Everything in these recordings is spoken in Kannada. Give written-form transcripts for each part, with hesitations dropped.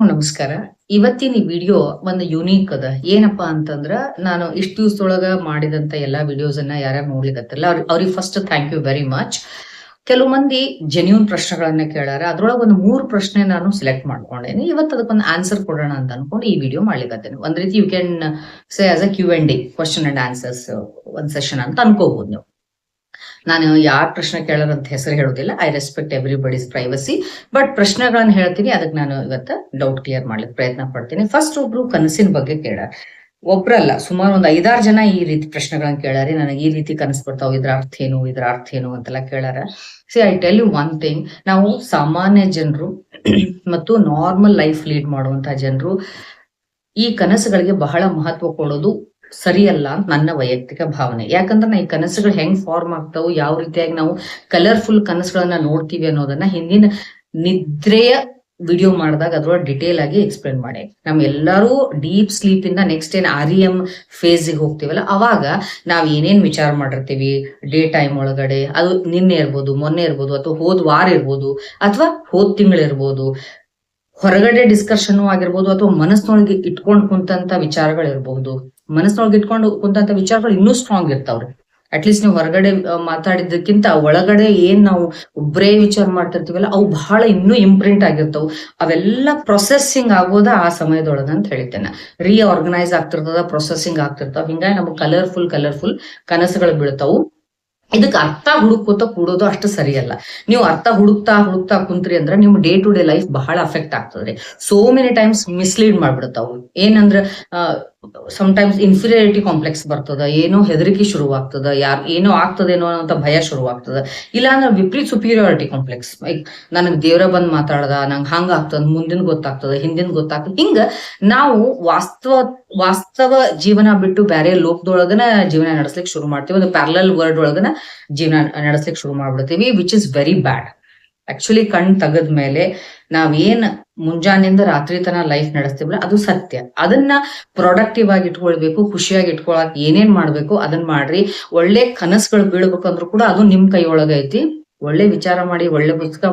ನಮಸ್ಕಾರ. ಇವತ್ತಿನ ಈ ವಿಡಿಯೋ ಒಂದು ಯುನೀಕ್ ಅದ. ಏನಪ್ಪಾ ಅಂತಂದ್ರ, ನಾನು ಇಷ್ಟು ದಿವಸದೊಳಗ ಮಾಡಿದಂತ ಎಲ್ಲಾ ವಿಡಿಯೋಸ್ ಅನ್ನ ಯಾರ್ಯಾರು ನೋಡ್ಲಿಕತ್ತಿರಲ್ಲ ಅವ್ರಿಗೆ first thank you very much. ಕೆಲವು ಮಂದಿ ಜೆನ್ಯೂನ್ ಪ್ರಶ್ನೆಗಳನ್ನ ಕೇಳಾರ. ಅದ್ರೊಳಗ ಒಂದು 3 ಪ್ರಶ್ನೆ ನಾನು ಸೆಲೆಕ್ಟ್ ಮಾಡ್ಕೊಂಡೇನಿ. ಇವತ್ತು ಅದಕ್ಕೊಂದು ಆನ್ಸರ್ ಕೊಡೋಣ ಅಂತ ಅನ್ಕೊಂಡು ಈ ವಿಡಿಯೋ ಮಾಡ್ಲಿಕತ್ತೇನೆ. ಒಂದ್ ರೀತಿ you can say as a Q&A, question and answers ಒಂದ್ ಸೆಷನ್ ಅಂತ ಅನ್ಕೋಬಹುದು ನೀವು. ನಾನು ಯಾರ್ ಪ್ರಶ್ನೆ ಕೇಳೋರಂತ ಹೆಸರು ಹೇಳೋದಿಲ್ಲ. I respect everybody's privacy. But ಪ್ರಶ್ನೆಗಳನ್ನ ಹೇಳ್ತೀನಿ, ಅದಕ್ಕೆ ನಾನು ಇವತ್ತು ಡೌಟ್ ಕ್ಲಿಯರ್ ಮಾಡ್ಲಿಕ್ಕೆ ಪ್ರಯತ್ನ ಪಡ್ತೀನಿ. ಫಸ್ಟ್ ಒಬ್ರು ಕನಸಿನ ಬಗ್ಗೆ ಕೇಳಾರ. ಒಬ್ರಲ್ಲ, ಸುಮಾರು ಒಂದು 5-6 ಜನ ಈ ರೀತಿ ಪ್ರಶ್ನೆಗಳನ್ನ ಕೇಳಾರಿ. ನನಗೆ ಈ ರೀತಿ ಕನಸು ಬರ್ತಾವ, ಇದ್ರ ಅರ್ಥ ಏನು, ಇದ್ರ ಅರ್ಥ ಏನು ಅಂತೆಲ್ಲ ಕೇಳಾರ. See I tell you one thing, ನಾವು ಸಾಮಾನ್ಯ ಜನರು ಮತ್ತು ನಾರ್ಮಲ್ ಲೈಫ್ ಲೀಡ್ ಮಾಡುವಂತಹ ಜನರು ಈ ಕನಸುಗಳಿಗೆ ಬಹಳ ಮಹತ್ವ ಕೊಡೋದು ಸರಿಯಲ್ಲ ಅಂತ ನನ್ನ ವೈಯಕ್ತಿಕ ಭಾವನೆ. ಯಾಕಂದ್ರೆ ನಾ ಈ ಕನಸುಗಳು ಹೆಂಗ್ ಫಾರ್ಮ್ ಆಗ್ತಾವು, ಯಾವ ರೀತಿಯಾಗಿ ನಾವು ಕಲರ್ಫುಲ್ ಕನಸುಗಳನ್ನ ನೋಡ್ತೀವಿ ಅನ್ನೋದನ್ನ ಹಿಂದಿನ ನಿದ್ರೆಯ ವಿಡಿಯೋ ಮಾಡಿದಾಗ ಅದ್ರೊಳಗೆ ಡಿಟೇಲ್ ಆಗಿ ಎಕ್ಸ್ಪ್ಲೇನ್ ಮಾಡಿ. ನಮ್ ಎಲ್ಲರೂ ಡೀಪ್ ಸ್ಲೀಪ್ ಇಂದ ನೆಕ್ಸ್ಟ್ ಏನ್ REM ಫೇಸಿಗೆ ಹೋಗ್ತೀವಲ್ಲ, ಅವಾಗ ನಾವ್ ಏನೇನ್ ವಿಚಾರ ಮಾಡಿರ್ತೀವಿ ಡೇ ಟೈಮ್ ಒಳಗಡೆ, ಅದು ನಿನ್ನೆ ಇರ್ಬೋದು, ಮೊನ್ನೆ ಇರ್ಬೋದು, ಅಥವಾ ಹೋದ್ ವಾರ ಇರ್ಬೋದು, ಅಥವಾ ಹೋದ್ ತಿಂಗಳಿರ್ಬೋದು, ಹೊರಗಡೆ ಡಿಸ್ಕಷನ್ ಆಗಿರ್ಬೋದು, ಅಥವಾ ಮನಸ್ಸಿನೊಳಗೆ ಇಟ್ಕೊಂಡು ಕುಂತಂತ ವಿಚಾರಗಳಿರ್ಬಹುದು. ಮನಸ್ಸಿನೊಳಗೆ ಇಟ್ಕೊಂಡು ಕುಂತಂತ ವಿಚಾರಗಳು ಇನ್ನೂ ಸ್ಟ್ರಾಂಗ್ ಇರ್ತಾವ್ರಿ. ಅಟ್ಲೀಸ್ಟ್ ನೀವು ಹೊರಗಡೆ ಮಾತಾಡಿದ್ದಕ್ಕಿಂತ ಒಳಗಡೆ ಏನ್ ನಾವು ಒಬ್ಬರೇ ವಿಚಾರ ಮಾಡ್ತಿರ್ತೀವಲ್ಲ, ಅವು ಬಹಳ ಇನ್ನೂ ಇಂಪ್ರಿಂಟ್ ಆಗಿರ್ತಾವ. ಅವೆಲ್ಲ ಪ್ರೊಸೆಸಿಂಗ್ ಆಗೋದ ಆ ಸಮಯದೊಳಗ ಅಂತ ಹೇಳ್ತೇನೆ. Reorganise ಆಗ್ತಿರ್ತದ, processing ಆಗ್ತಿರ್ತಾವ. ಹಿಂಗಾಗಿ ನಮಗೆ ಕಲರ್ಫುಲ್ ಕನಸುಗಳು ಬೀಳ್ತಾವು. ಇದಕ್ಕೆ ಅರ್ಥ ಹುಡುಕೋತ ಕೂಡೋದು ಅಷ್ಟು ಸರಿಯಲ್ಲ. ನೀವು ಅರ್ಥ ಹುಡುಕ್ತಾ ಕುಂತ್ರಿ ಅಂದ್ರೆ ನಿಮ್ ಡೇ ಟು ಡೇ ಲೈಫ್ ಬಹಳ ಅಫೆಕ್ಟ್ ಆಗ್ತದ್ರಿ. ಸೋ ಮೆನಿ ಟೈಮ್ಸ್ ಮಿಸ್ಲೀಡ್ ಮಾಡ್ಬಿಡ್ತಾವು. ಏನಂದ್ರ ಸಮ್ಟೈಮ್ಸ್ ಇನ್ಫೀರಿಯಾರಿಟಿ ಕಾಂಪ್ಲೆಕ್ಸ್ ಬರ್ತದ, ಏನೋ ಹೆದರಿಕೆ ಶುರುವಾಗ್ತದ, ಏನೋ ಆಗ್ತದೇನೋ ಅಂತ ಭಯ ಶುರುವಾಗ್ತದ. ಇಲ್ಲ ಅಂದ್ರೆ ವಿಪರೀತ ಸುಪೀರಿಯಾರಿಟಿ ಕಾಂಪ್ಲೆಕ್ಸ್, ನನಗ್ ದೇವ್ರ ಬಂದ್ ಮಾತಾಡ್ದ, ನಂಗೆ ಹಂಗ ಆಗ್ತದ, ಮುಂದಿನ ಗೊತ್ತಾಗ್ತದ, ಹಿಂದಿನ ಗೊತ್ತಾಗ್ತದ. ಹಿಂಗ ನಾವು ವಾಸ್ತವ ಜೀವನ ಬಿಟ್ಟು ಬೇರೆ ಲೋಕದೊಳಗನ ಜೀವನ ನಡೆಸ್ಲಿಕ್ಕೆ ಶುರು ಮಾಡ್ತೀವಿ. ಒಂದು ಪ್ಯಾರಲಲ್ ವರ್ಲ್ಡ್ ಒಳಗನ ಜೀವನ ನಡೆಸ್ಲಿಕ್ಕೆ ಶುರು ಮಾಡ್ಬಿಡ್ತೀವಿ, which is very bad. Actually ಕಣ್ ತೆಗದ್ ಮೇಲೆ ನಾವೇನ್ ಮುಂಜಾನೆಯಿಂದ ರಾತ್ರಿ ತನ ಲೈಫ್ ನಡೆಸ್ತೀವಲ್ಲ, ಅದು ಸತ್ಯ. ಅದನ್ನ ಪ್ರೊಡಕ್ಟಿವ್ ಆಗಿ ಇಟ್ಕೊಳ್ಬೇಕು, ಖುಷಿಯಾಗಿ ಇಟ್ಕೊಳಕ್ ಏನೇನ್ ಮಾಡ್ಬೇಕು ಅದನ್ನ ಮಾಡ್ರಿ. ಒಳ್ಳೆ ಕನಸುಗಳು ಬೀಳ್ಬೇಕಂದ್ರೂ ಕೂಡ ಅದು ನಿಮ್ ಕೈ ಒಳಗೈತಿ. ಒಳ್ಳೆ ವಿಚಾರ ಮಾಡಿ, ಒಳ್ಳೆ ಪುಸ್ತಕ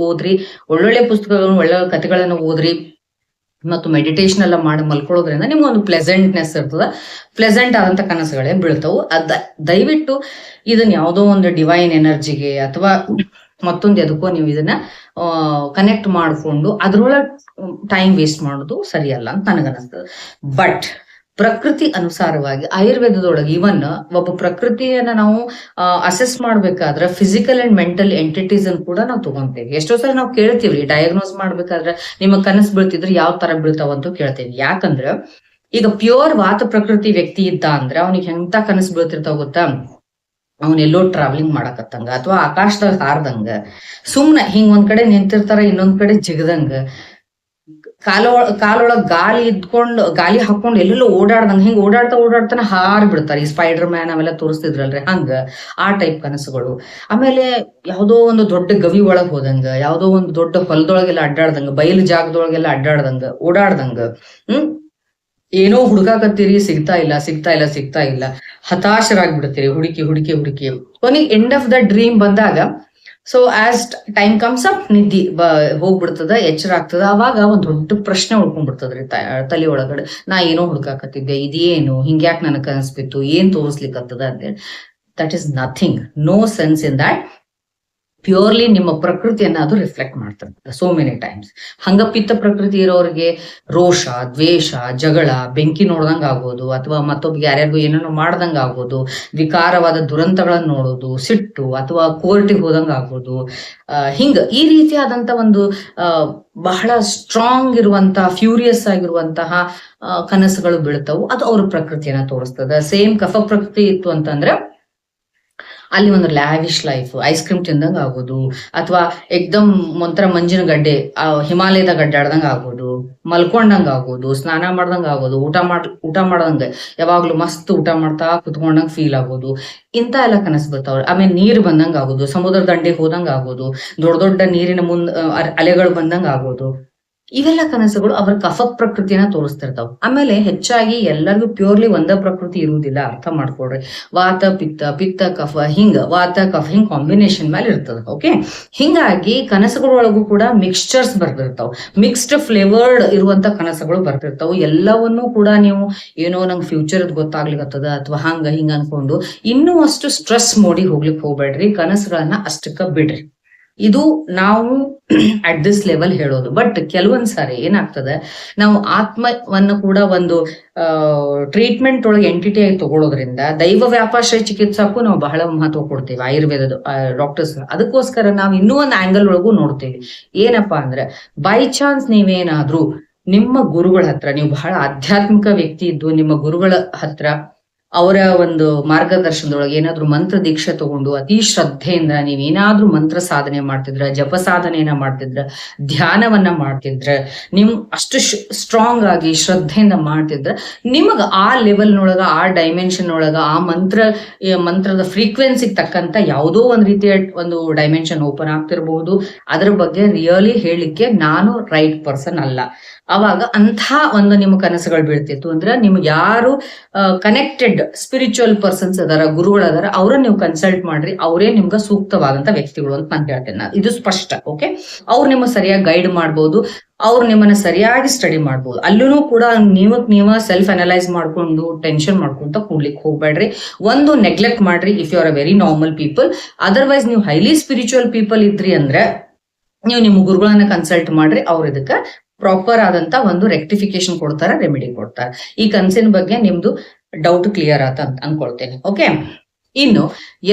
ಓದ್ರಿ, ಒಳ್ಳೊಳ್ಳೆ ಪುಸ್ತಕಗಳನ್ನ, ಒಳ್ಳೆ ಕಥೆಗಳನ್ನ ಓದ್ರಿ, ಮತ್ತು ಮೆಡಿಟೇಷನ್ ಎಲ್ಲ ಮಾಡಿ ಮಲ್ಕೊಳ್ಳೋದ್ರಿಂದ ನಿಮ್ಗೆ ಒಂದು ಪ್ಲೆಸೆಂಟ್ನೆಸ್ ಇರ್ತದ. ಪ್ಲೆಸೆಂಟ್ ಆದಂತ ಕನಸುಗಳೇ ಬೀಳ್ತಾವು. ದಯವಿಟ್ಟು ಇದನ್ನ ಯಾವುದೋ ಒಂದು ಡಿವೈನ್ ಎನರ್ಜಿಗೆ ಅಥವಾ ಮತ್ತೊಂದು ಎದಕ್ಕೋ ನೀವು ಇದನ್ನ ಕನೆಕ್ಟ್ ಮಾಡ್ಕೊಂಡು ಅದ್ರೊಳಗೆ ಟೈಮ್ ವೇಸ್ಟ್ ಮಾಡೋದು ಸರಿಯಲ್ಲ ಅಂತ ನನಗನ್ನಿಸ್ತದೆ. ಬಟ್ ಪ್ರಕೃತಿ ಅನುಸಾರವಾಗಿ ಆಯುರ್ವೇದದೊಳಗೆ ಇವನ್ ಒಬ್ಬ ಪ್ರಕೃತಿಯನ್ನ ನಾವು ಅಸೆಸ್ ಮಾಡ್ಬೇಕಾದ್ರೆ ಫಿಸಿಕಲ್ ಅಂಡ್ ಮೆಂಟಲ್ ಎಂಟಿಟೀಸ್ ಅನ್ನು ಕೂಡ ನಾವು ತಗೊಂತೇವೆ. ಎಷ್ಟೋ ಸಲ ನಾವು ಕೇಳ್ತೀವಿ, ಡಯಾಗ್ನೋಸ್ ಮಾಡ್ಬೇಕಾದ್ರೆ ನಿಮ್ಮ ಕನಸು ಬೀಳ್ತಿದ್ರೆ ಯಾವ ತರ ಬೀಳ್ತಾವಂತ ಕೇಳ್ತೇವೆ. ಯಾಕಂದ್ರ ಈಗ ಪ್ಯೂರ್ ವಾತ ಪ್ರಕೃತಿ ವ್ಯಕ್ತಿ ಇದ್ದ ಅಂದ್ರೆ ಅವನಿಗೆ ಎಂತ ಕನಸು ಬೀಳ್ತಿರ್ತಾವ ಗೊತ್ತಾ? ಅವನೆಲ್ಲೋ ಟ್ರಾವೆಲಿಂಗ್ ಮಾಡಕತ್ತಂಗ, ಅಥವಾ ಆಕಾಶದಾಗ ಹಾರ್ದಂಗ, ಸುಮ್ನೆ ಹಿಂಗ್ ಒಂದ್ ಕಡೆ ನಿಂತಿರ್ತಾರ, ಇನ್ನೊಂದ್ ಕಡೆ ಜಿಗದಂಗ, ಕಾಲೊಳಗ್ ಗಾಳಿ ಹಾಕೊಂಡು ಎಲ್ಲೆಲ್ಲೋ ಓಡಾಡ್ದಂಗ, ಹಿಂಗ್ ಓಡಾಡ್ತಾನ ಹಾರಿ ಬಿಡ್ತಾರೆ. ಈ ಸ್ಪೈಡರ್ ಮ್ಯಾನ್ ಅವೆಲ್ಲ ತೋರಿಸ್ತಿದ್ರಲ್ರಿ, ಹಂಗ ಆ ಟೈಪ್ ಕನಸುಗಳು. ಆಮೇಲೆ ಯಾವ್ದೋ ಒಂದು ದೊಡ್ಡ ಗವಿ ಒಳಗ್ ಹೋದಂಗ, ಯಾವ್ದೋ ಒಂದು ದೊಡ್ಡ ಹೊಲದೊಳಗೆಲ್ಲ ಅಡ್ಡಾಡ್ದಂಗ, ಬಯಲು ಜಾಗದೊಳಗೆಲ್ಲ ಅಡ್ಡಾಡ್ದಂಗ, ಓಡಾಡ್ದಂಗ, ಏನೋ ಹುಡುಕಾಕತ್ತೀರಿ, ಸಿಗ್ತಾ ಇಲ್ಲ, ಹತಾಶರಾಗಿ ಬಿಡ್ತೀರಿ, ಹುಡುಕಿ ಕೊನೆಗೆ ಎಂಡ್ ಆಫ್ ದ ಡ್ರೀಮ್ ಬಂದಾಗ, so as time comes up ನಿದ್ದಿ ಹೋಗ್ಬಿಡ್ತದ, ಎಚ್ಚರ ಆಗ್ತದ. ಅವಾಗ ಒಂದ್ ದೊಡ್ಡ ಪ್ರಶ್ನೆ ಉಳ್ಕೊಂಡ್ಬಿಡ್ತದ್ರಿ ತಲೆ ಒಳಗಡೆ. ನಾ ಏನೋ ಹುಡುಕಾಕತ್ತಿದ್ದೆ, ಇದೇನು, ಹಿಂಗ್ಯಾಕ್ ನನಗ್ ಕನಸ್ಬಿತ್ತು, ಏನ್ ತೋರಿಸ್ಲಿಕ್ಕತ್ತದ ಅಂತೇಳಿ. That is nothing, no sense in that. Purely ನಿಮ್ಮ ಪ್ರಕೃತಿಯನ್ನ ಅದು ರಿಫ್ಲೆಕ್ಟ್ ಮಾಡ್ತಿರ್ತದೆ ಸೋ ಮೆನಿ ಟೈಮ್ಸ್. ಹಂಗ ಪಿತ್ತ ಪ್ರಕೃತಿ ಇರೋರಿಗೆ ರೋಷ, ದ್ವೇಷ, ಜಗಳ, ಬೆಂಕಿ ನೋಡ್ದಂಗ ಆಗೋದು, ಅಥವಾ ಮತ್ತೊಬ್ಗೆ ಯಾರ್ಯಾರಿಗೂ ಏನೇನೋ ಮಾಡ್ದಂಗ ಆಗೋದು, ವಿಕಾರವಾದ ದುರಂತಗಳನ್ನ ನೋಡೋದು, ಸಿಟ್ಟು ಅಥವಾ ಕೋರ್ಟಿಗೆ ಹೋದಂಗ ಆಗೋದು, ಹಿಂಗ ಈ ರೀತಿಯಾದಂತ ಒಂದು ಬಹಳ ಸ್ಟ್ರಾಂಗ್ ಇರುವಂತಹ, ಫ್ಯೂರಿಯಸ್ ಆಗಿರುವಂತಹ ಕನಸುಗಳು ಬೀಳ್ತಾವು. ಅದು ಅವ್ರ ಪ್ರಕೃತಿಯನ್ನ ತೋರಿಸ್ತದ. ಸೇಮ್ ಕಫ ಪ್ರಕೃತಿ ಇತ್ತು ಅಂತಂದ್ರೆ ಅಲ್ಲಿ ಒಂದು ಲ್ಯಾವಿಶ್ ಲೈಫ್, ಐಸ್ ಕ್ರೀಮ್ ತಿಂದಂಗ ಆಗೋದು, ಅಥವಾ ಎಕ್ದಮ್ ಒಂಥರ ಮಂಜಿನ ಗಡ್ಡೆ, ಹಿಮಾಲಯದ ಗಡ್ಡೆ ಆಡ್ದಂಗ ಆಗೋದು, ಮಲ್ಕೊಂಡಂಗ ಆಗೋದು, ಸ್ನಾನ ಮಾಡ್ದಂಗ ಆಗೋದು, ಊಟ ಮಾಡ್ದಂಗ ಯಾವಾಗ್ಲೂ ಮಸ್ತ್ ಊಟ ಮಾಡ್ತಾ ಕುತ್ಕೊಂಡಂಗ ಫೀಲ್ ಆಗೋದು. ಇಂತ ಎಲ್ಲ ಕನಸು ಬರ್ತಾವ್ರಿ. ಆಮೇಲೆ ನೀರ್ ಬಂದಂಗ ಆಗೋದು, ಸಮುದ್ರ ದಂಡೆಗೆ ಹೋದಂಗ ಆಗೋದು, ದೊಡ್ಡ ನೀರಿನ ಅಲೆಗಳು ಬಂದಂಗ ಆಗೋದು. ಇವೆಲ್ಲ ಕನಸುಗಳು ಅವರ ಕಫ ಪ್ರಕೃತಿಯನ್ನ ತೋರಿಸ್ತಿರ್ತಾವ. ಆಮೇಲೆ ಹೆಚ್ಚಾಗಿ ಎಲ್ಲರಿಗೂ ಪ್ಯೂರ್ಲಿ ಒಂದ ಪ್ರಕೃತಿ ಇರುವುದಿಲ್ಲ, ಅರ್ಥ ಮಾಡ್ಕೊಡ್ರಿ. ವಾತ ಪಿತ್ತ, ಪಿತ್ತ ಕಫ, ಹಿಂಗ ವಾತ ಕಫ ಹಿಂಗ್ ಕಾಂಬಿನೇಷನ್ ಮೇಲೆ ಇರ್ತದ. ಓಕೆ, ಹಿಂಗಾಗಿ ಕನಸುಗಳೊಳಗೂ ಕೂಡ ಮಿಕ್ಸ್ಚರ್ಸ್ ಬರ್ತಿರ್ತಾವ, ಮಿಕ್ಸ್ಡ್ ಫ್ಲೇವರ್ಡ್ ಇರುವಂತ ಕನಸುಗಳು ಬರ್ತಿರ್ತಾವ. ಎಲ್ಲವನ್ನೂ ಕೂಡ ನೀವು ಏನೋ ನಂಗೆ ಫ್ಯೂಚರ್ ಗೊತ್ತಾಗ್ಲಿಕ್ಕತ್ತದ ಅಥವಾ ಹಂಗ ಹಿಂಗ ಅನ್ಕೊಂಡು ಇನ್ನೂ ಅಷ್ಟು ಸ್ಟ್ರೆಸ್ ಮೋಡಿ ಹೋಗ್ಲಿಕ್ಕೆ ಹೋಗ್ಬೇಡ್ರಿ. ಕನಸುಗಳನ್ನ ಅಷ್ಟಕ್ಕ ಬಿಡ್ರಿ. ಇದು ನಾವು ಅಟ್ ದಿಸ್ ಲೆವೆಲ್ ಹೇಳೋದು. ಬಟ್ ಕೆಲವೊಂದ್ ಸಾರಿ ಏನಾಗ್ತದೆ, ನಾವು ಆತ್ಮವನ್ನು ಕೂಡ ಒಂದು ಟ್ರೀಟ್ಮೆಂಟ್ ಒಳಗೆ ಎಂಟಿಟಿ ಆಗಿ ತಗೊಳ್ಳೋದ್ರಿಂದ ದೈವ ವ್ಯಾಪಾಶ್ರಯ ಚಿಕಿತ್ಸಾಕ್ಕೂ ನಾವು ಬಹಳ ಮಹತ್ವ ಕೊಡ್ತೀವಿ, ಆಯುರ್ವೇದದ ಡಾಕ್ಟರ್ಸ್. ಅದಕ್ಕೋಸ್ಕರ ನಾವು ಇನ್ನೂ ಒಂದು ಆಂಗಲ್ ಒಳಗೂ ನೋಡ್ತೀವಿ. ಏನಪ್ಪಾ ಅಂದ್ರೆ, ಬೈ ಚಾನ್ಸ್ ನೀವೇನಾದ್ರೂ ನಿಮ್ಮ ಗುರುಗಳ ಹತ್ರ, ನೀವು ಬಹಳ ಆಧ್ಯಾತ್ಮಿಕ ವ್ಯಕ್ತಿ ಇದ್ದು ನಿಮ್ಮ ಗುರುಗಳ ಹತ್ರ ಅವರ ಒಂದು ಮಾರ್ಗದರ್ಶನದೊಳಗೆ ಏನಾದ್ರೂ ಮಂತ್ರ ದೀಕ್ಷೆ ತಗೊಂಡು ಅತಿ ಶ್ರದ್ಧೆಯಿಂದ ನೀವೇನಾದ್ರೂ ಮಂತ್ರ ಸಾಧನೆ ಮಾಡ್ತಿದ್ರ, ಜಪ ಸಾಧನೆಯನ್ನ ಮಾಡ್ತಿದ್ರ, ಧ್ಯಾನವನ್ನ ಮಾಡ್ತಿದ್ರ, ನೀವು ಅಷ್ಟು ಸ್ಟ್ರಾಂಗ್ ಆಗಿ ಶ್ರದ್ಧೆಯಿಂದ ಮಾಡ್ತಿದ್ರ, ನಿಮಗ ಆ ಲೆವೆಲ್ನೊಳಗ, ಆ ಡೈಮೆನ್ಷನ್ ಒಳಗ, ಆ ಮಂತ್ರದ ಫ್ರೀಕ್ವೆನ್ಸಿಗೆ ತಕ್ಕಂತ ಯಾವುದೋ ಒಂದ್ ರೀತಿಯ ಒಂದು ಡೈಮೆನ್ಷನ್ ಓಪನ್ ಆಗ್ತಿರ್ಬಹುದು. ಅದ್ರ ಬಗ್ಗೆ ರಿಯಲಿ ಹೇಳಿಕ್ಕೆ ನಾನು ರೈಟ್ ಪರ್ಸನ್ ಅಲ್ಲ. ಅವಾಗ ಅಂಥ ಒಂದು ನಿಮ್ಮ ಕನಸುಗಳು ಬೀಳ್ತಿತ್ತು ಅಂದ್ರೆ, ನಿಮ್ಗೆ ಯಾರು ಕನೆಕ್ಟೆಡ್ ಸ್ಪಿರಿಚುವಲ್ ಪರ್ಸನ್ಸ್ ಅದಾರ, ಗುರುಗಳು ಅದಾರ, ಅವ್ರನ್ನ ನೀವು ಕನ್ಸಲ್ಟ್ ಮಾಡ್ರಿ. ಅವರೇ ನಿಮ್ಗೆ ಸೂಕ್ತವಾದಂತ ವ್ಯಕ್ತಿಗಳು ಅಂತ ನಾನು ಹೇಳ್ತೇನೆ. ಇದು ಸ್ಪಷ್ಟ. ಓಕೆ, ಅವ್ರು ನಿಮ್ಮ ಸರಿಯಾಗಿ ಗೈಡ್ ಮಾಡ್ಬೋದು, ಅವ್ರು ನಿಮ್ಮನ್ನ ಸರಿಯಾಗಿ ಸ್ಟಡಿ ಮಾಡ್ಬೋದು. ಅಲ್ಲೂ ಕೂಡ ನೀವ ಸೆಲ್ಫ್ ಅನಲೈಸ್ ಮಾಡ್ಕೊಂಡು ಟೆನ್ಷನ್ ಮಾಡ್ಕೊಂತ ಕೂಡ್ಲಿಕ್ಕೆ ಹೋಗ್ಬೇಡ್ರಿ. ಒಂದು ನೆಗ್ಲೆಕ್ಟ್ ಮಾಡ್ರಿ if you are a very normal people. Otherwise ನೀವು ಹೈಲಿ ಸ್ಪಿರಿಚುವಲ್ ಪೀಪಲ್ ಇದ್ರಿ ಅಂದ್ರೆ ನೀವು ನಿಮ್ಮ ಗುರುಗಳನ್ನ ಕನ್ಸಲ್ಟ್ ಮಾಡ್ರಿ. ಅವ್ರ ಇದಕ್ಕ ಪ್ರಾಪರ್ ಆದಂತ ಒಂದು ರೆಕ್ಟಿಫಿಕೇಶನ್ ಕೊಡ್ತಾರ, ರೆಮಿಡಿ ಕೊಡ್ತಾರ. ಈ ಕನ್ಸಿನ ಬಗ್ಗೆ ನಿಮ್ದು ಡೌಟ್ ಕ್ಲಿಯರ್ ಆತ ಅಂತ ಅನ್ಕೊಳ್ತೇನೆ. ಓಕೆ, ಇನ್ನು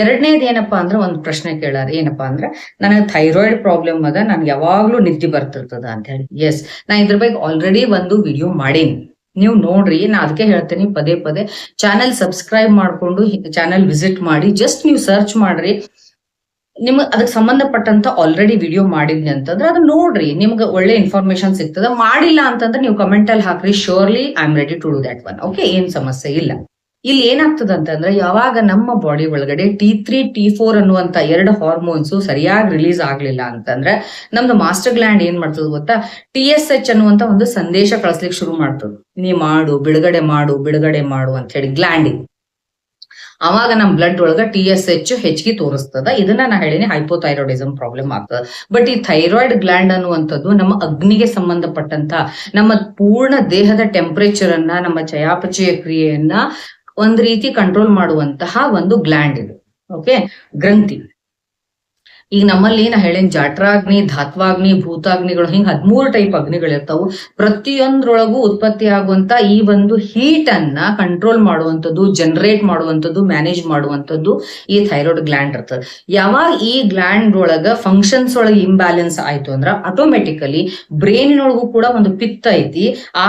ಎರಡನೇದು ಏನಪ್ಪಾ ಅಂದ್ರೆ, ಒಂದು ಪ್ರಶ್ನೆ ಕೇಳಾರ. ಏನಪ್ಪಾ ಅಂದ್ರೆ, ನನಗೆ ಥೈರಾಯ್ಡ್ ಪ್ರಾಬ್ಲಮ್ ಅದ, ನನ್ಗೆ ಯಾವಾಗ್ಲೂ ನಿದ್ದೆ ಬರ್ತಿರ್ತದ ಅಂತ ಹೇಳಿ. ಎಸ್, ನಾ ಇದ್ರ ಬಗ್ಗೆ ಆಲ್ರೆಡಿ ಒಂದು ವಿಡಿಯೋ ಮಾಡೀನಿ, ನೀವು ನೋಡ್ರಿ. ನಾ ಅದಕ್ಕೆ ಹೇಳ್ತೇನೆ, ಪದೇ ಪದೇ ಚಾನೆಲ್ ಸಬ್ಸ್ಕ್ರೈಬ್ ಮಾಡ್ಕೊಂಡು ಚಾನೆಲ್ ವಿಸಿಟ್ ಮಾಡಿ. ಜಸ್ಟ್ ನೀವು ಸರ್ಚ್ ಮಾಡ್ರಿ, ನಿಮ್ಗೆ ಅದಕ್ಕೆ ಸಂಬಂಧಪಟ್ಟಂತ ಆಲ್ರೆಡಿ ವಿಡಿಯೋ ಮಾಡಿದ್ನಿ ಅಂತಂದ್ರೆ ಅದನ್ನ ನೋಡ್ರಿ, ನಿಮ್ಗೆ ಒಳ್ಳೆ ಇನ್ಫಾರ್ಮೇಶನ್ ಸಿಗ್ತದ. ಮಾಡಿಲ್ಲ ಅಂತಂದ್ರೆ ನೀವು ಕಮೆಂಟ್ ಅಲ್ಲಿ ಹಾಕ್ರಿ, surely I am ready to do that one. Okay, ಏನ್ ಸಮಸ್ಯೆ ಇಲ್ಲ. ಇಲ್ಲಿ ಏನಾಗ್ತದ ಅಂತಂದ್ರೆ, ಯಾವಾಗ ನಮ್ಮ ಬಾಡಿ ಒಳಗಡೆ T3 T4 ಅನ್ನುವಂತ 2 ಹಾರ್ಮೋನ್ಸ್ ಸರಿಯಾಗಿ ರಿಲೀಸ್ ಆಗ್ಲಿಲ್ಲ ಅಂತಂದ್ರೆ, ನಮ್ದು ಮಾಸ್ಟರ್ ಗ್ಲ್ಯಾಂಡ್ ಏನ್ ಮಾಡ್ತದ ಗೊತ್ತಾ, TSH ಅನ್ನುವಂತ ಒಂದು ಸಂದೇಶ ಕಳಿಸ್ಲಿಕ್ಕೆ ಶುರು ಮಾಡ್ತದ. ನೀ ಮಾಡು, ಬಿಡುಗಡೆ ಮಾಡು, ಬಿಡುಗಡೆ ಮಾಡು ಅಂತ ಹೇಳಿ ಗ್ಲ್ಯಾಂಡಿಗೆ. ಅವಾಗ ನಮ್ ಬ್ಲಡ್ ಒಳಗ TSH ಹೆಚ್ಚಿಗೆ ತೋರಿಸ್ತದ. ಇದನ್ನ ನಾ ಹೇಳಿನಿ, ಹೈಪೋಥೈರಾಯ್ಡಿಸಮ್ ಪ್ರಾಬ್ಲಮ್ ಆಗ್ತದ. ಬಟ್ ಈ ಥೈರಾಯ್ಡ್ ಗ್ಲ್ಯಾಂಡ್ ಅನ್ನುವಂಥದ್ದು ನಮ್ಮ ಅಗ್ನಿಗೆ ಸಂಬಂಧಪಟ್ಟಂತ, ನಮ್ಮ ಪೂರ್ಣ ದೇಹದ ಟೆಂಪರೇಚರ್ ಅನ್ನ, ನಮ್ಮ ಚಯಾಪಚಯ ಕ್ರಿಯೆಯನ್ನ ಒಂದ್ ರೀತಿ ಕಂಟ್ರೋಲ್ ಮಾಡುವಂತಹ ಒಂದು ಗ್ಲ್ಯಾಂಡ್ ಇದು. ಓಕೆ, ಗ್ರಂಥಿ. ಈಗ ನಮ್ಮಲ್ಲಿ ನಾ ಹೇಳೇನ್, ಜಾಟ್ರಾಗ್ನಿ, ಧಾತ್ವಾಗ್ನಿ, ಭೂತಾಗ್ನಿಗಳು, ಹಿಂಗ್ 13 ಟೈಪ್ ಅಗ್ನಿಗಳಿರ್ತಾವು. ಪ್ರತಿಯೊಂದ್ರೊಳಗೂ ಉತ್ಪತ್ತಿ ಆಗುವಂತ ಈ ಒಂದು ಹೀಟ್ ಅನ್ನ ಕಂಟ್ರೋಲ್ ಮಾಡುವಂಥದ್ದು, ಜನರೇಟ್ ಮಾಡುವಂಥದ್ದು, ಮ್ಯಾನೇಜ್ ಮಾಡುವಂಥದ್ದು ಈ ಥೈರಾಯ್ಡ್ ಗ್ಲ್ಯಾಂಡ್ ಇರ್ತದೆ. ಯಾವಾಗ ಈ ಗ್ಲ್ಯಾಂಡ್ ಒಳಗ ಫಂಕ್ಷನ್ಸ್ ಒಳಗೆ ಇಂಬ್ಯಾಲೆನ್ಸ್ ಆಯ್ತು ಅಂದ್ರ ಆಟೋಮೆಟಿಕಲಿ ಬ್ರೈನಿನೊಳಗೂ ಕೂಡ ಒಂದು ಪಿತ್ತ ಐತಿ. ಆ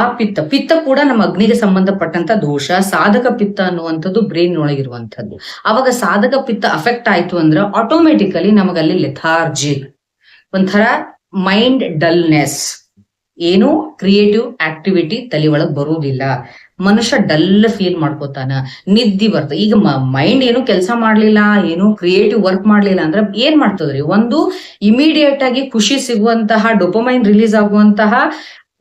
ಪಿತ್ತ ಕೂಡ ನಮ್ಮ ಅಗ್ನಿಗೆ ಸಂಬಂಧಪಟ್ಟಂತ ದೋಷ. ಸಾಧಕ ಪಿತ್ತ ಅನ್ನುವಂಥದ್ದು ಬ್ರೈನ್ ಒಳಗಿರುವಂಥದ್ದು. ಅವಾಗ ಸಾಧಕ ಪಿತ್ತ ಅಫೆಕ್ಟ್ ಆಯ್ತು ಅಂದ್ರೆ ಆಟೋಮೆಟಿಕಲಿ ನಮಗಲ್ಲಿ ಲೆಥಾರ್ಜಿಕ್, ಒಂಥರ ಮೈಂಡ್ ಡಲ್ನೆಸ್, ಏನು ಕ್ರಿಯೇಟಿವ್ ಆಕ್ಟಿವಿಟಿ ತಲೆ ಒಳಗ್ ಬರುವುದಿಲ್ಲ. ಮನುಷ್ಯ ಡಲ್ ಫೀಲ್ ಮಾಡ್ಕೋತಾನ, ನಿದ್ದಿ ಬರ್ತದೆ. ಈಗ ಮೈಂಡ್ ಏನು ಕೆಲಸ ಮಾಡ್ಲಿಲ್ಲ, ಏನು ಕ್ರಿಯೇಟಿವ್ ವರ್ಕ್ ಮಾಡ್ಲಿಲ್ಲ ಅಂದ್ರೆ ಏನ್ ಮಾಡ್ತದ್ರಿ, ಒಂದು ಇಮಿಡಿಯೇಟ್ ಆಗಿ ಖುಷಿ ಸಿಗುವಂತಹ ಡೋಪಮೈನ್ ರಿಲೀಸ್ ಆಗುವಂತಹ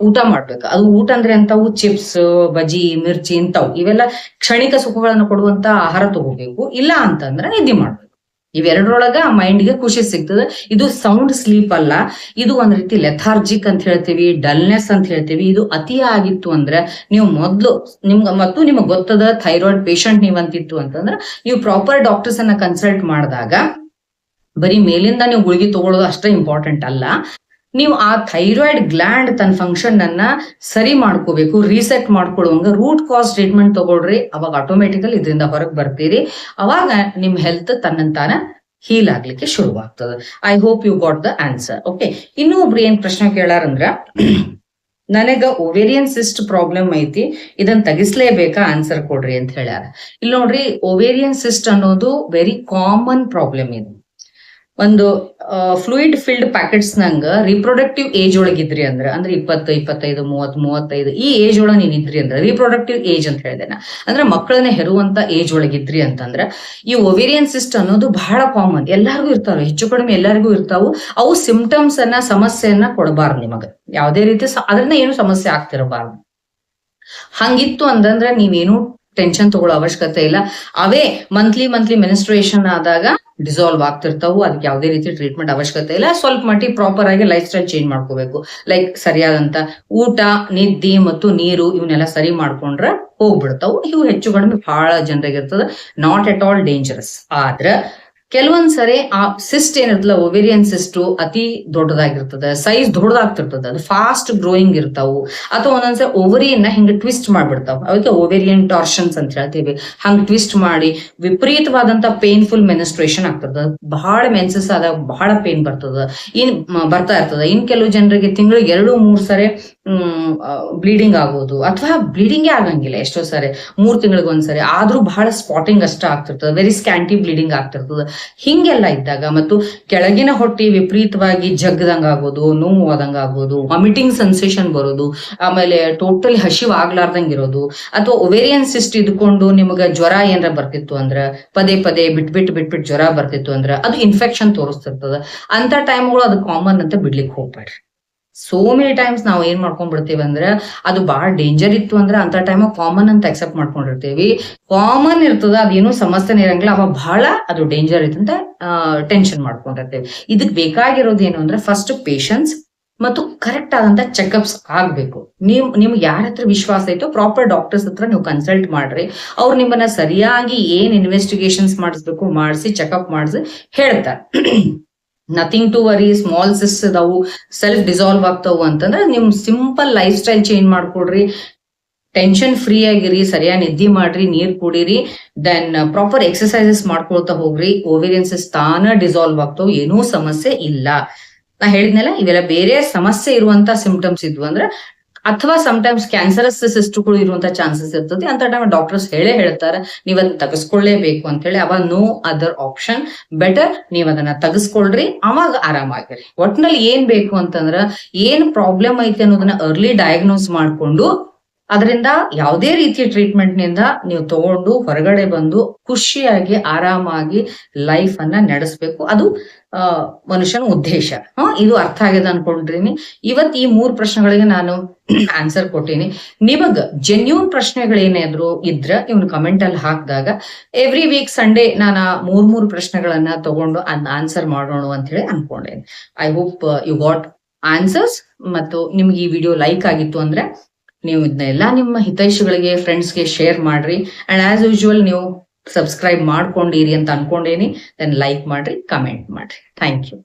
ಊಟ ಮಾಡ್ಬೇಕು. ಅದು ಊಟ ಅಂದ್ರೆ ಅಂತವು ಚಿಪ್ಸ್, ಬಜಿ, ಮಿರ್ಚಿ ಇಂಥವು, ಇವೆಲ್ಲ ಕ್ಷಣಿಕ ಸುಖಗಳನ್ನು ಕೊಡುವಂತ ಆಹಾರ ತಗೋಬೇಕು. ಇಲ್ಲ ಅಂತಂದ್ರೆ ನಿದ್ದೆ ಮಾಡ್ಬೇಕು. ಇವೆರಡರೊಳಗ ಮೈಂಡ್ಗೆ ಖುಷಿ ಸಿಗ್ತದೆ. ಇದು ಸೌಂಡ್ ಸ್ಲೀಪ್ ಅಲ್ಲ, ಇದು ಒಂದ್ ರೀತಿ ಲೆಥಾರ್ಜಿಕ್ ಅಂತ ಹೇಳ್ತೀವಿ, ಡಲ್ನೆಸ್ ಅಂತ ಹೇಳ್ತೀವಿ. ಇದು ಅತಿ ಆಗಿತ್ತು ಅಂದ್ರೆ ನೀವು ಮೊದ್ಲು ನಿಮ್ಗೆ ಗೊತ್ತದ ಥೈರಾಯ್ಡ್ ಪೇಷಂಟ್ ನೀವಂತಿತ್ತು ಅಂತಂದ್ರೆ ನೀವು ಪ್ರಾಪರ್ ಡಾಕ್ಟರ್ಸ್ ಅನ್ನ ಕನ್ಸಲ್ಟ್ ಮಾಡಿದಾಗ ಬರೀ ಮೇಲಿಂದ ನೀವು ಗುಳಿಗೆ ತಗೊಳ್ಳೋದು ಅಷ್ಟೇ ಇಂಪಾರ್ಟೆಂಟ್ ಅಲ್ಲ. ನೀವು ಆ ಥೈರಾಯ್ಡ್ ಗ್ಲ್ಯಾಂಡ್ ತನ್ನ ಫಂಕ್ಷನ್ ಅನ್ನ ಸರಿ ಮಾಡ್ಕೋಬೇಕು, ರೀಸೆಟ್ ಮಾಡ್ಕೊಳ್ಳುವಂಗ ರೂಟ್ ಕಾಸ್ ಟ್ರೀಟ್ಮೆಂಟ್ ತಗೊಳ್ರಿ. ಅವಾಗ ಆಟೋಮೆಟಿಕಲಿ ಇದರಿಂದ ಹೊರಗೆ ಬರ್ತೀರಿ. ಅವಾಗ ನಿಮ್ ಹೆಲ್ತ್ ತನ್ನಂತಾನ ಹೀಲ್ ಆಗ್ಲಿಕ್ಕೆ ಶುರುವಾಗ್ತದೆ. I hope you got the answer. Okay, ಇನ್ನೂ ಒಬ್ರು ಏನ್ ಪ್ರಶ್ನೆ ಕೇಳಾರಂದ್ರ, ನನಗ ಓವೇರಿಯನ್ ಸಿಸ್ಟ್ ಪ್ರಾಬ್ಲಮ್ ಐತಿ, ಇದನ್ನ ತೆಗಿಸ್ಲೇಬೇಕಾ, ಆನ್ಸರ್ ಕೊಡ್ರಿ ಅಂತ ಹೇಳ್ಯಾರ. ಇಲ್ಲಿ ನೋಡ್ರಿ, ಓವೇರಿಯನ್ ಸಿಸ್ಟ್ ಅನ್ನೋದು ವೆರಿ ಕಾಮನ್ ಪ್ರಾಬ್ಲಮ್. ಇದು ಒಂದು ಫ್ಲೂಯಿಡ್ ಫಿಲ್ಡ್ ಪ್ಯಾಕೆಟ್ಸ್ ನಂಗ ರಿಪ್ರೊಡಕ್ಟಿವ್ ಏಜ್ ಒಳಗಿದ್ರಿ ಅಂದ್ರೆ 20, 25, 30, 35 ಈ ಏಜ್ ಒಳಗೆ ನೀವ್ ಇದ್ರಿ ಅಂದ್ರೆ ರಿಪ್ರೊಡಕ್ಟಿವ್ ಏಜ್ ಅಂತ ಹೇಳಿದೆ ಅಂದ್ರೆ ಮಕ್ಕಳನ್ನ ಹೆರುವಂತ ಏಜ್ ಒಳಗಿದ್ರಿ ಅಂತಂದ್ರ ಈ ಒವೇರಿಯನ್ ಸಿಸ್ಟ್ ಅನ್ನೋದು ಬಹಳ ಕಾಮನ್, ಎಲ್ಲಾರ್ಗು ಇರ್ತಾವ, ಹೆಚ್ಚು ಕಡಿಮೆ ಎಲ್ಲರಿಗೂ ಇರ್ತಾವು. ಅವು ಸಿಂಪ್ಟಮ್ಸ್ ಅನ್ನ ಸಮಸ್ಯೆಯನ್ನ ಕೊಡಬಾರ್ದು ನಿಮಗ, ಯಾವ್ದೇ ರೀತಿ ಅದರಿಂದ ಏನು ಸಮಸ್ಯೆ ಆಗ್ತಿರಬಾರ್ದು. ಹಂಗಿತ್ತು ಅಂತಂದ್ರೆ ನೀವೇನು ಟೆನ್ಷನ್ ತಗೊಳ್ಳೋ ಅವಶ್ಯಕತೆ ಇಲ್ಲ. ಅವೇ ಮಂತ್ಲಿ ಮೆನಿಸ್ಟ್ರೇಷನ್ ಆದಾಗ ಡಿಸಾಲ್ವ್ ಆಗ್ತಿರ್ತಾವು, ಅದಕ್ಕೆ ಯಾವುದೇ ರೀತಿ ಟ್ರೀಟ್ಮೆಂಟ್ ಅವಶ್ಯಕತೆ ಇಲ್ಲ. ಸ್ವಲ್ಪ ಮಟ್ಟಿಗೆ ಪ್ರಾಪರ್ ಆಗಿ ಲೈಫ್ ಸ್ಟೈಲ್ ಚೇಂಜ್ ಮಾಡ್ಕೋಬೇಕು. ಲೈಕ್ ಸರಿಯಾದಂತ ಊಟ, ನಿದ್ದೆ ಮತ್ತು ನೀರು ಇವನ್ನೆಲ್ಲ ಸರಿ ಮಾಡ್ಕೊಂಡ್ರೆ ಹೋಗ್ಬಿಡ್ತಾವು. ಇವು ಹೆಚ್ಚು ಕಡಿಮೆ ಬಹಳ ಜನರಿಗೆ ಇರ್ತದ, ನಾಟ್ ಎಟ್ ಆಲ್ ಡೇಂಜರಸ್. ಆದ್ರ ಕೆಲವೊಂದ್ಸರಿ ಆ ಸಿಸ್ಟ್ ಏನಿರ್ತಲ್ಲ, ಒವೇರಿಯನ್ ಸಿಸ್ಟ್ ಅತಿ ದೊಡ್ಡದಾಗಿರ್ತದೆ, ಸೈಜ್ ದೊಡ್ಡದಾಗ್ತಿರ್ತದೆ, ಅದು ಫಾಸ್ಟ್ ಗ್ರೋಯಿಂಗ್ ಇರ್ತಾವು. ಅಥವಾ ಒಂದೊಂದ್ಸರಿ ಓವರಿಯನ್ನ ಹಿಂಗೆ ಟ್ವಿಸ್ಟ್ ಮಾಡ್ಬಿಡ್ತಾವ, ಅದಕ್ಕೆ ಓವೇರಿಯನ್ ಟಾರ್ಷನ್ಸ್ ಅಂತ ಹೇಳ್ತೀವಿ. ಹಂಗ್ ಟ್ವಿಸ್ಟ್ ಮಾಡಿ ವಿಪರೀತವಾದಂತ ಪೇನ್ಫುಲ್ ಮೆನಿಸ್ಟ್ರೇಷನ್ ಆಗ್ತದ, ಬಹಳ ಮೆನ್ಸಸ್ ಆದಾಗ ಬಹಳ ಪೇನ್ ಬರ್ತದ, ಬರ್ತಾ ಇರ್ತದ. ಇನ್ ಕೆಲವು ಜನರಿಗೆ ತಿಂಗಳಿಗೆ 2-3 ಸರಿ ಬ್ಲೀಡಿಂಗ್ ಆಗೋದು, ಅಥವಾ ಬ್ಲೀಡಿಂಗೇ ಆಗಂಗಿಲ್ಲ ಎಷ್ಟೋ ಸರಿ, 3 ತಿಂಗಳಿಗೆ ಒಂದ್ಸರಿ ಆದ್ರೂ ಬಹಳ ಸ್ಪಾಟಿಂಗ್ ಅಷ್ಟ ಆಗ್ತಿರ್ತದೆ, ವೆರಿ ಸ್ಕ್ಯಾಂಟಿ ಬ್ಲೀಡಿಂಗ್ ಆಗ್ತಿರ್ತದೆ. ಹಿಂಗೆಲ್ಲ ಇದ್ದಾಗ ಮತ್ತು ಕೆಳಗಿನ ಹೊಟ್ಟಿ ವಿಪರೀತವಾಗಿ ಜಗ್ದಂಗ ಆಗೋದು, ನೋವು ಆದಂಗ ಆಗೋದು, ವಾಮಿಟಿಂಗ್ ಸೆನ್ಸೇಷನ್ ಬರೋದು, ಆಮೇಲೆ ಟೋಟಲಿ ಹಸಿವು ಆಗ್ಲಾರ್ದಂಗ ಇರೋದು, ಅಥವಾ ಒವೇರಿಯನ್ ಸಿಸ್ಟ್ ಇದ್ಕೊಂಡು ನಿಮ್ಗ ಜ್ವರ ಏನಾರ ಬರ್ತಿತ್ತು ಅಂದ್ರ, ಪದೇ ಬಿಟ್ಬಿಟ್ಟು ಜ್ವರ ಬರ್ತಿತ್ತು ಅಂದ್ರ ಅದು ಇನ್ಫೆಕ್ಷನ್ ತೋರಿಸ್ತಿರ್ತದ. ಅಂತ ಟೈಮ್ಗಳು ಅದು ಕಾಮನ್ ಅಂತ ಬಿಡ್ಲಿಕ್ಕೆ ಹೋಗ್ಬೇಡ್ರಿ. ಸೋ ಮೆನಿ ಟೈಮ್ಸ್ ನಾವು ಏನ್ ಮಾಡ್ಕೊಂಡ್ಬಿಡ್ತೀವಿ ಅಂದ್ರೆ ಅದು ಬಹಳ ಡೇಂಜರ್ ಇತ್ತು ಅಂದ್ರೆ ಅಂತ ಟೈಮ್ ಕಾಮನ್ ಅಂತ ಅಕ್ಸೆಪ್ಟ್ ಮಾಡ್ಕೊಂಡಿರ್ತೀವಿ. ಕಾಮನ್ ಇರ್ತದ, ಅದೇನು ಸಮಸ್ಯೆನೇ ಇರಂಗಿಲ್ಲ, ಅವ ಬಹಳ ಅದು ಡೇಂಜರ್ ಇತ್ತು ಅಂತ ಟೆನ್ಷನ್ ಮಾಡ್ಕೊಂಡಿರ್ತೀವಿ. ಇದಕ್ ಬೇಕಾಗಿರೋದು ಏನು ಅಂದ್ರೆ ಫಸ್ಟ್ ಪೇಷನ್ಸ್ ಮತ್ತು ಕರೆಕ್ಟ್ ಆದಂತ ಚೆಕಪ್ಸ್ ಆಗ್ಬೇಕು. ನಿಮ್ಗೆ ಯಾರ ಹತ್ರ ವಿಶ್ವಾಸ ಐತೋ ಪ್ರಾಪರ್ ಡಾಕ್ಟರ್ಸ್ ಹತ್ರ ನೀವು ಕನ್ಸಲ್ಟ್ ಮಾಡ್ರಿ. ಅವ್ರು ನಿಮ್ಮನ್ನ ಸರಿಯಾಗಿ ಏನ್ ಇನ್ವೆಸ್ಟಿಗೇಷನ್ಸ್ ಮಾಡಿಸ್ಬೇಕು ಮಾಡಿಸಿ ಚೆಕಪ್ ಮಾಡಿಸಿ ಹೇಳ್ತಾರೆ. Nothing to worry, small cyst ಅದಾವು, ಸೆಲ್ಫ್ ಡಿಸಾಲ್ವ್ ಆಗ್ತಾವು ಅಂತಂದ್ರೆ ನಿಮ್ ಸಿಂಪಲ್ ಲೈಫ್ ಸ್ಟೈಲ್ ಚೇಂಜ್ ಮಾಡ್ಕೊಡ್ರಿ, ಟೆನ್ಷನ್ ಫ್ರೀ ಆಗಿರಿ, ಸರಿಯಾಗಿ ನಿದ್ದೆ ಮಾಡ್ರಿ, ನೀರ್ ಕುಡೀರಿ, ದೆನ್ ಪ್ರಾಪರ್ ಎಕ್ಸರ್ಸೈಸಸ್ ಮಾಡ್ಕೊಳ್ತಾ ಹೋಗ್ರಿ. ಓವೇರಿಯನ್ ಸಿಸ್ಟ್ ತಾನ ಡಿಸಾಲ್ವ್ ಆಗ್ತಾವು, ಏನೂ ಸಮಸ್ಯೆ ಇಲ್ಲ. ನಾ ಹೇಳಿದ್ನಲ್ಲ, ಇವೆಲ್ಲ ಬೇರೆ ಸಮಸ್ಯೆ ಇರುವಂತ ಸಿಂಪ್ಟಮ್ಸ್ ಇದ್ವು ಅಂದ್ರೆ, ಅಥವಾ ಸಮಟೈಮ್ಸ್ ಕ್ಯಾನ್ಸರಸ್ ಸಿಸ್ಟ್ಗಳು ಇರುವಂತ ಚಾನ್ಸಸ್ ಇರ್ತದೆ. ಅಂತ ಟೈಮ್ ಡಾಕ್ಟರ್ಸ್ ಹೇಳ್ತಾರೆ ನೀವ್ ಅದನ್ನ ತೆಗೆಸ್ಕೊಳ್ಳೇಬೇಕು ಅಂತ ಹೇಳಿ. ಅವಾಗ ನೋ ಅದರ್ ಆಪ್ಷನ್, ಬೆಟರ್ ನೀವ್ ಅದನ್ನ ತೆಗೆಸ್ಕೊಳ್ರಿ, ಅವಾಗ ಆರಾಮಾಗಿರಿ. ಒಟ್ನಲ್ಲಿ ಏನ್ ಬೇಕು ಅಂತಂದ್ರ ಏನ್ ಪ್ರಾಬ್ಲಮ್ ಐತೆ ಅನ್ನೋದನ್ನ ಅರ್ಲಿ ಡಯಾಗ್ನೋಸ್ ಮಾಡ್ಕೊಂಡು ಅದರಿಂದ ಯಾವುದೇ ರೀತಿಯ ಟ್ರೀಟ್ಮೆಂಟ್ ನಿಂದ ನೀವು ತಗೊಂಡು ಹೊರಗಡೆ ಬಂದು ಖುಷಿಯಾಗಿ ಆರಾಮಾಗಿ ಲೈಫ್ ಅನ್ನ ನಡೆಸಬೇಕು. ಅದು ಮನುಷ್ಯನ ಉದ್ದೇಶ. ಇದು ಅರ್ಥ ಆಗಿದೆ ಅನ್ಕೊಂಡ್rini. ಇವತ್ ಈ 3 ಪ್ರಶ್ನೆಗಳಿಗೆ ನಾನು ಆನ್ಸರ್ ಕೊಟ್ಟಿನಿ. ನಿಮಗ್ ಜೆನ್ಯೂನ್ ಪ್ರಶ್ನೆಗಳೇನಾದ್ರು ಇದ್ರ ಇವ್ನ ಕಮೆಂಟ್ ಅಲ್ಲಿ ಹಾಕಿದಾಗ ಎವ್ರಿ ವೀಕ್ ಸಂಡೇ ನಾನು 3 ಪ್ರಶ್ನೆಗಳನ್ನ ತಗೊಂಡು ಆನ್ಸರ್ ಮಾಡೋಣ ಅಂತ ಹೇಳಿ ಅನ್ಕೊಂಡೇನಿ. I hope you got answers. ಮತ್ತು ನಿಮ್ಗೆ ಈ ವಿಡಿಯೋ ಲೈಕ್ ಆಗಿತ್ತು ಅಂದ್ರೆ ನೀವು ಇದನ್ನೆಲ್ಲ ನಿಮ್ಮ ಹಿತೈಷಿಗಳಿಗೆ, ಫ್ರೆಂಡ್ಸ್ಗೆ ಶೇರ್ ಮಾಡ್ರಿ. ಅಂಡ್ ಆಸ್ ಯೂಶುವಲ್ ನೀವು ಸಬ್ಸ್ಕ್ರೈಬ್ ಮಾಡ್ಕೊಂಡಿರಿ ಅಂತ ಅನ್ಕೊಂಡೇನಿ. ದೆನ್ ಲೈಕ್ ಮಾಡ್ರಿ, ಕಮೆಂಟ್ ಮಾಡ್ರಿ. Thank you.